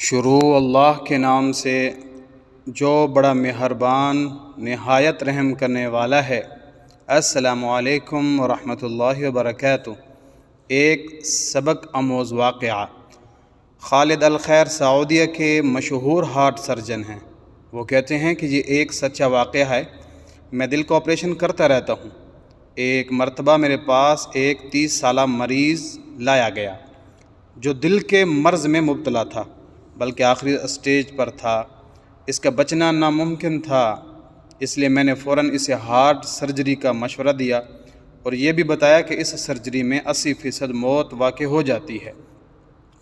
شروع اللہ کے نام سے جو بڑا مہربان نہایت رحم کرنے والا ہے۔ السلام علیکم ورحمۃ اللہ وبرکاتہ۔ ایک سبق آموز واقعہ۔ خالد الخیر سعودیہ کے مشہور ہارٹ سرجن ہیں۔ وہ کہتے ہیں کہ یہ ایک سچا واقعہ ہے۔ میں دل کا آپریشن کرتا رہتا ہوں۔ ایک مرتبہ میرے پاس ایک 30 سالہ مریض لایا گیا جو دل کے مرض میں مبتلا تھا، بلکہ آخری اسٹیج پر تھا۔ اس کا بچنا ناممکن تھا، اس لیے میں نے فوراً اسے ہارٹ سرجری کا مشورہ دیا اور یہ بھی بتایا کہ اس سرجری میں 80% موت واقع ہو جاتی ہے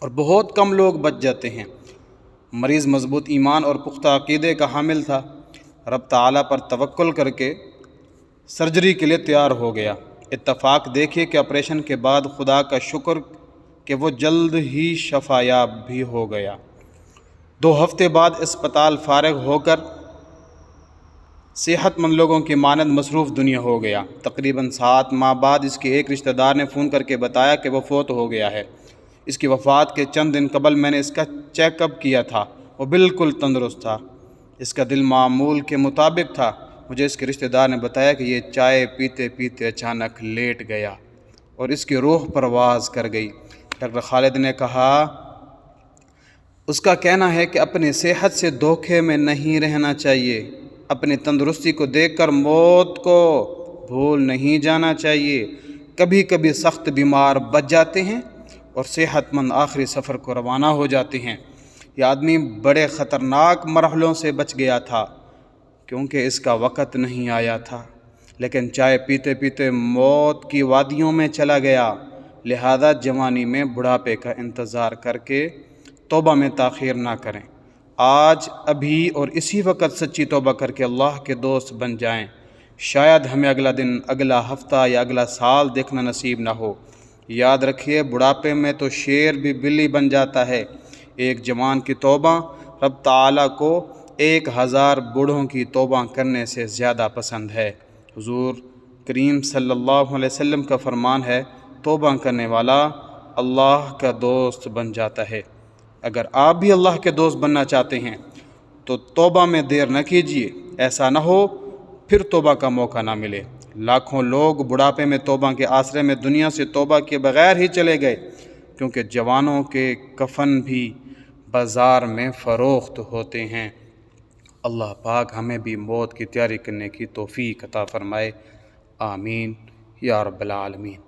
اور بہت کم لوگ بچ جاتے ہیں۔ مریض مضبوط ایمان اور پختہ عقیدے کا حامل تھا۔ رب تعالیٰ پر توکل کر کے سرجری کے لیے تیار ہو گیا۔ اتفاق دیکھیے کہ آپریشن کے بعد خدا کا شکر کہ وہ جلد ہی شفا یاب بھی ہو گیا۔ 2 ہفتے بعد اسپتال فارغ ہو کر صحت مند لوگوں کی مانند مصروف دنیا ہو گیا۔ تقریباً 7 ماہ بعد اس کے ایک رشتہ دار نے فون کر کے بتایا کہ وہ فوت ہو گیا ہے۔ اس کی وفات کے چند دن قبل میں نے اس کا چیک اپ کیا تھا، وہ بالکل تندرست تھا۔ اس کا دل معمول کے مطابق تھا۔ مجھے اس کے رشتہ دار نے بتایا کہ یہ چائے پیتے پیتے اچانک لیٹ گیا اور اس کی روح پرواز کر گئی۔ ڈاکٹر خالد نے کہا، اس کا کہنا ہے کہ اپنی صحت سے دھوکے میں نہیں رہنا چاہیے۔ اپنی تندرستی کو دیکھ کر موت کو بھول نہیں جانا چاہیے۔ کبھی کبھی سخت بیمار بچ جاتے ہیں اور صحت مند آخری سفر کو روانہ ہو جاتے ہیں۔ یہ آدمی بڑے خطرناک مرحلوں سے بچ گیا تھا کیونکہ اس کا وقت نہیں آیا تھا، لیکن چائے پیتے پیتے موت کی وادیوں میں چلا گیا۔ لہذا جوانی میں بڑھاپے کا انتظار کر کے توبہ میں تاخیر نہ کریں۔ آج ابھی اور اسی وقت سچی توبہ کر کے اللہ کے دوست بن جائیں۔ شاید ہمیں اگلا دن، اگلا ہفتہ یا اگلا سال دیکھنا نصیب نہ ہو۔ یاد رکھیے، بڑھاپے میں تو شیر بھی بلی بن جاتا ہے۔ ایک جوان کی توبہ رب تعالیٰ کو 1000 بوڑھوں کی توبہ کرنے سے زیادہ پسند ہے۔ حضور کریم صلی اللہ علیہ وسلم کا فرمان ہے، توبہ کرنے والا اللہ کا دوست بن جاتا ہے۔ اگر آپ بھی اللہ کے دوست بننا چاہتے ہیں تو توبہ میں دیر نہ کیجیے، ایسا نہ ہو پھر توبہ کا موقع نہ ملے۔ لاکھوں لوگ بڑھاپے میں توبہ کے آسرے میں دنیا سے توبہ کے بغیر ہی چلے گئے، کیونکہ جوانوں کے کفن بھی بازار میں فروخت ہوتے ہیں۔ اللہ پاک ہمیں بھی موت کی تیاری کرنے کی توفیق عطا فرمائے۔ آمین یا رب العالمین۔